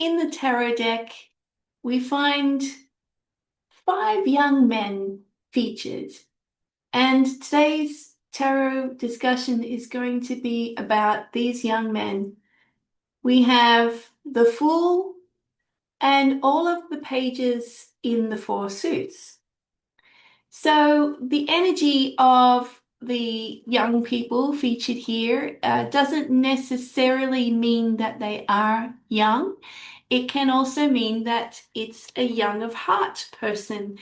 in the tarot deck, we find 5 young men featured. And today's tarot discussion is going to be about these young men. We have the Fool and all of the pages in the Four Suits. So the energy of the young people featured here doesn't necessarily mean that they are young. It can also mean that it's a young of heart person.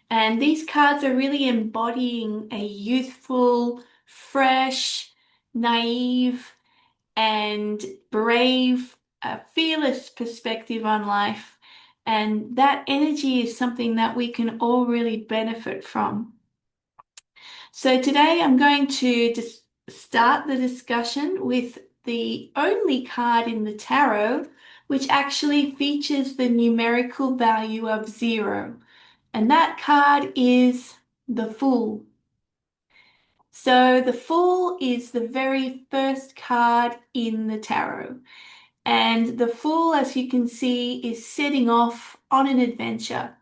And these cards are really embodying a youthful, fresh, naive, and brave, fearless perspective on life. And that energy is something that we can all really benefit from. So today I'm going to just start the discussion with the only card in the tarot which actually features the numerical value of 0. And that card is the Fool. So the Fool is the very first card in the tarot. And the Fool, as you can see, is setting off on an adventure.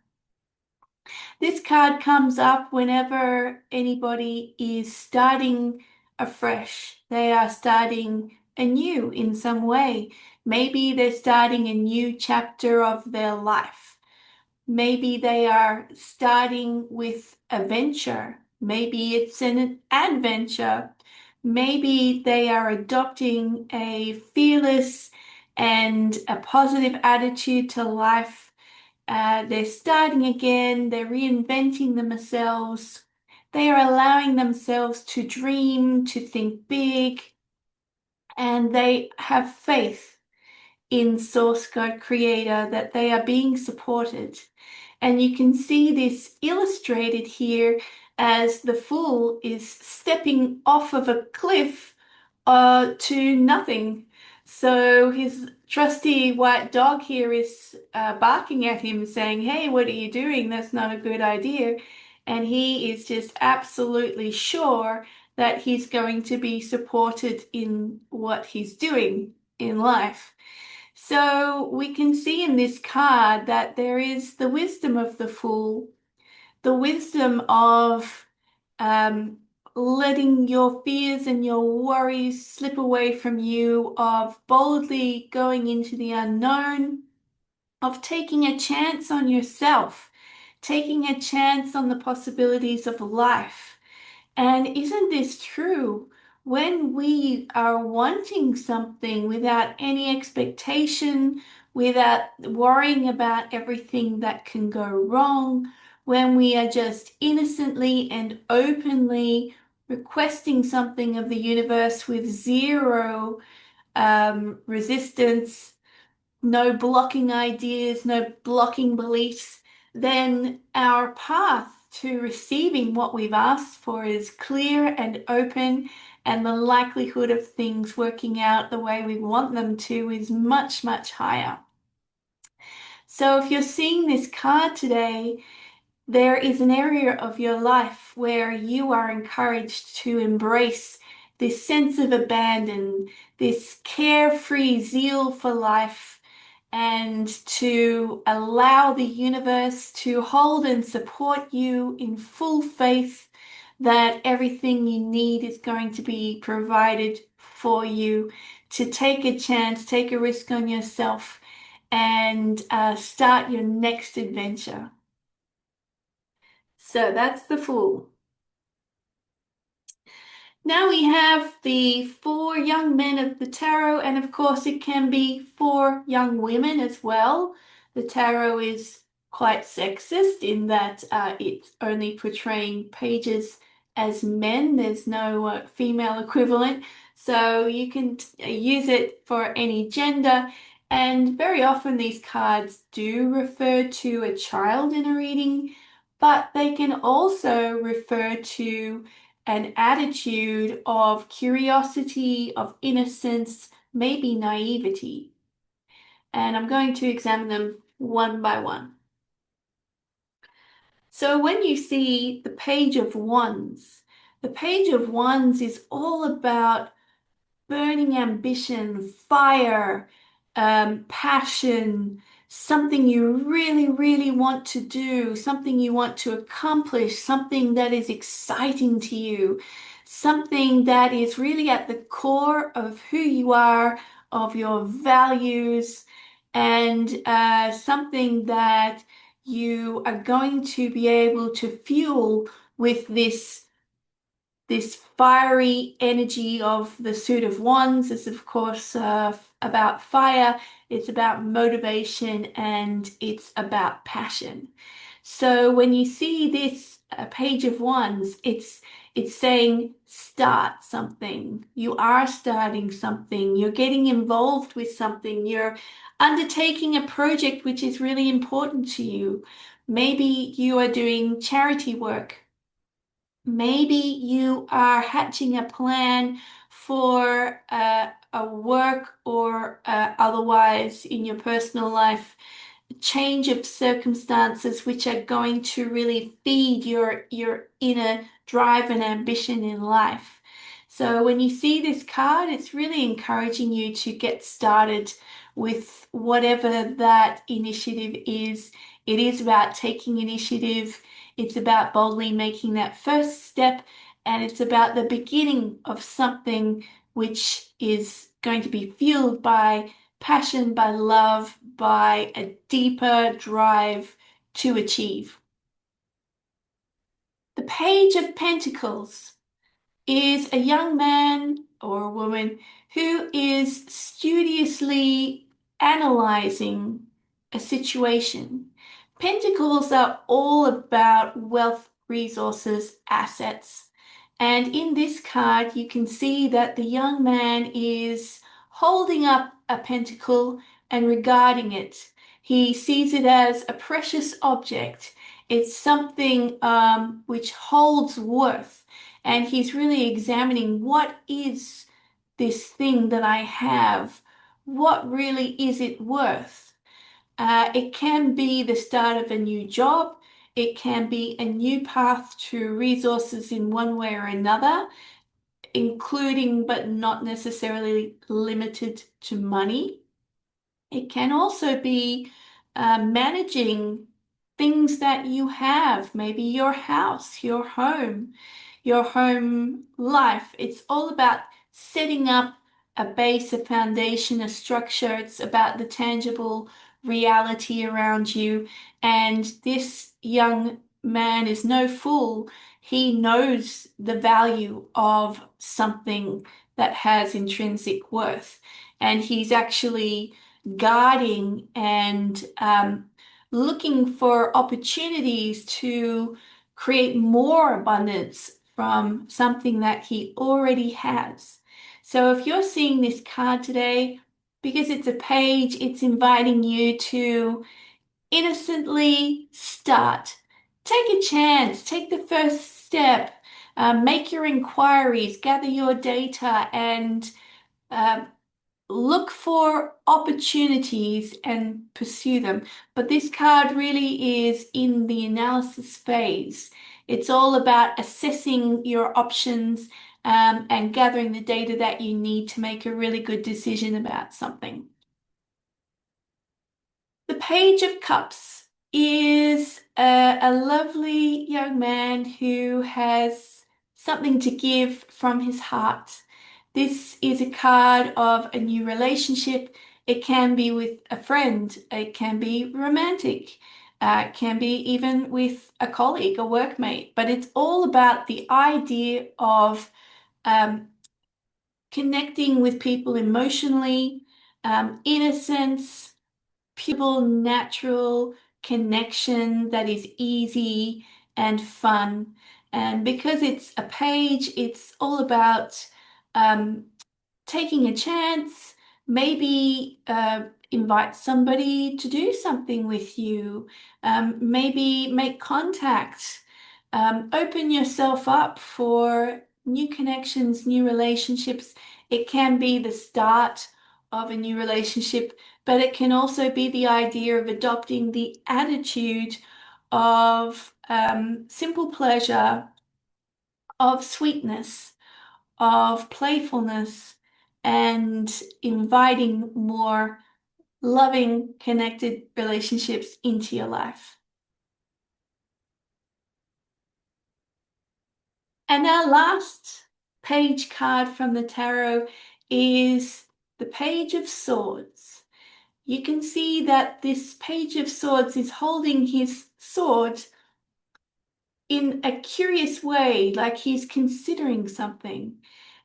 This card comes up whenever anybody is starting afresh. They are starting anew in some way. Maybe they're starting a new chapter of their life. Maybe they are starting with a venture. Maybe it's an adventure. Maybe they are adopting a fearless and a positive attitude to life. They're starting again. They're reinventing themselves. They are allowing themselves to dream, to think big, and they have faith in Source God Creator that they are being supported. And you can see this illustrated here as the Fool is stepping off of a cliff to nothing. So his trusty white dog here is barking at him saying, "Hey, what are you doing? That's not a good idea." And he is just absolutely sure that he's going to be supported in what he's doing in life. So we can see in this card that there is the wisdom of the Fool, the wisdom of um, letting your fears and your worries slip away from you, of boldly going into the unknown, of taking a chance on yourself, taking a chance on the possibilities of life. And isn't this true? When we are wanting something without any expectation, without worrying about everything that can go wrong, when we are just innocently and openly requesting something of the universe with zero resistance, no blocking ideas, no blocking beliefs, then our path to receiving what we've asked for is clear and open, and the likelihood of things working out the way we want them to is much, much higher. So if you're seeing this card today, there is an area of your life where you are encouraged to embrace this sense of abandon, this carefree zeal for life, and to allow the universe to hold and support you in full faith that everything you need is going to be provided for you, to take a chance, take a risk on yourself, and start your next adventure. So that's the Fool. Now we have the 4 young men of the tarot, and of course it can be 4 young women as well. The tarot is quite sexist in that it's only portraying pages as men. There's no female equivalent. So you can use it for any gender. And very often these cards do refer to a child in a reading, but they can also refer to an attitude of curiosity, of innocence, maybe naivety. And I'm going to examine them one by one. So when you see the Page of Wands, the Page of Wands is all about burning ambition, fire, passion, something you really, really want to do, something you want to accomplish, something that is exciting to you, something that is really at the core of who you are, of your values, and something that you are going to be able to fuel with this fiery energy of the suit of wands is, of course, about fire. It's about motivation and it's about passion. So when you see this page of wands, it's saying start something. You are starting something. You're getting involved with something. You're undertaking a project which is really important to you. Maybe you are doing charity work. Maybe you are hatching a plan for a work or otherwise in your personal life change of circumstances which are going to really feed your inner drive and ambition in life. So when you see this card, it's really encouraging you to get started with whatever that initiative is. It is about taking initiative. It's about boldly making that first step, and it's about the beginning of something which is going to be fueled by passion, by love, by a deeper drive to achieve. The Page of Pentacles is a young man or a woman who is studiously analyzing a situation. Pentacles are all about wealth, resources, assets. And in this card, you can see that the young man is holding up a pentacle and regarding it. He sees it as a precious object. It's something which holds worth. And he's really examining what is this thing that I have? What really is it worth? It can be the start of a new job. It can be a new path to resources in one way or another, including but not necessarily limited to money. It can also be managing things that you have, maybe your house, your home life. It's all about setting up a base, a foundation, a structure. It's about the tangible reality around you. And this young man is no fool. He knows the value of something that has intrinsic worth. And he's actually guarding and looking for opportunities to create more abundance from something that he already has. So if you're seeing this card today, because it's a page, it's inviting you to innocently start. Take a chance, take the first step, make your inquiries, gather your data, and uh, look for opportunities and pursue them. But this card really is in the analysis phase. It's all about assessing your options and gathering the data that you need to make a really good decision about something. The Page of Cups is a lovely young man who has something to give from his heart. This is a card of a new relationship. It can be with a friend, it can be romantic, it can be even with a colleague, a workmate, but it's all about the idea of um, connecting with people emotionally, innocence, pure, natural connection that is easy and fun. And because it's a page, it's all about um, taking a chance, maybe invite somebody to do something with you, maybe make contact, open yourself up for new connections, new relationships. It can be the start of a new relationship, but it can also be the idea of adopting the attitude of simple pleasure, of sweetness, of playfulness, and inviting more loving, connected relationships into your life. And our last page card from the tarot is the Page of Swords. You can see that this Page of Swords is holding his sword in a curious way, like he's considering something.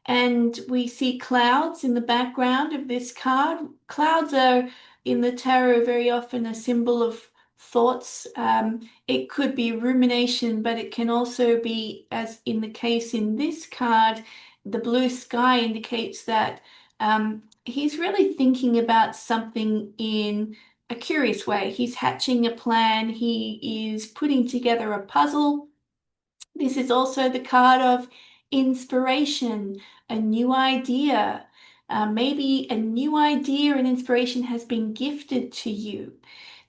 And we see clouds in the background of this card. Clouds are in the tarot very often a symbol of thoughts. It could be rumination, but it can also be, as in the case in this card, the blue sky indicates that he's really thinking about something in a curious way. He's hatching a plan, he is putting together a puzzle. This is also the card of inspiration, a new idea. Maybe a new idea and inspiration has been gifted to you.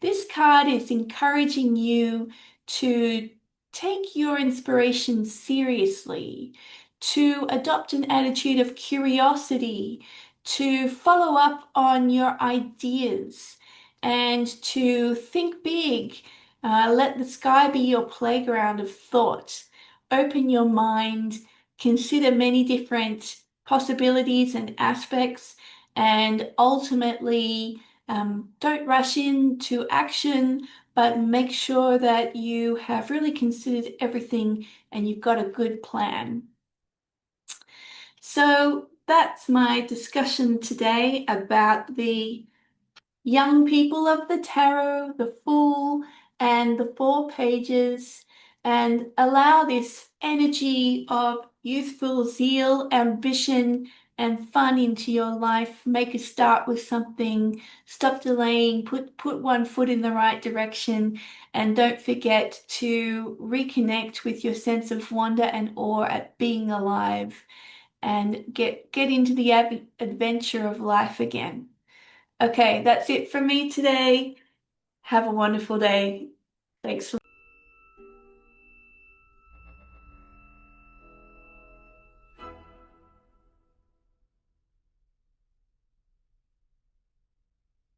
This card is encouraging you to take your inspiration seriously, to adopt an attitude of curiosity, to follow up on your ideas, and to think big. Let the sky be your playground of thought. Open your mind, consider many different possibilities and aspects, and ultimately don't rush into action, but make sure that you have really considered everything and you've got a good plan. So that's my discussion today about the young people of the tarot, the Fool, and the Four Pages, and allow this energy of youthful zeal, ambition, and fun into your life. Make a start with something, stop delaying, put one foot in the right direction, and don't forget to reconnect with your sense of wonder and awe at being alive and get into the adventure of life again. Okay, that's it from me today. Have a wonderful day. Thanks for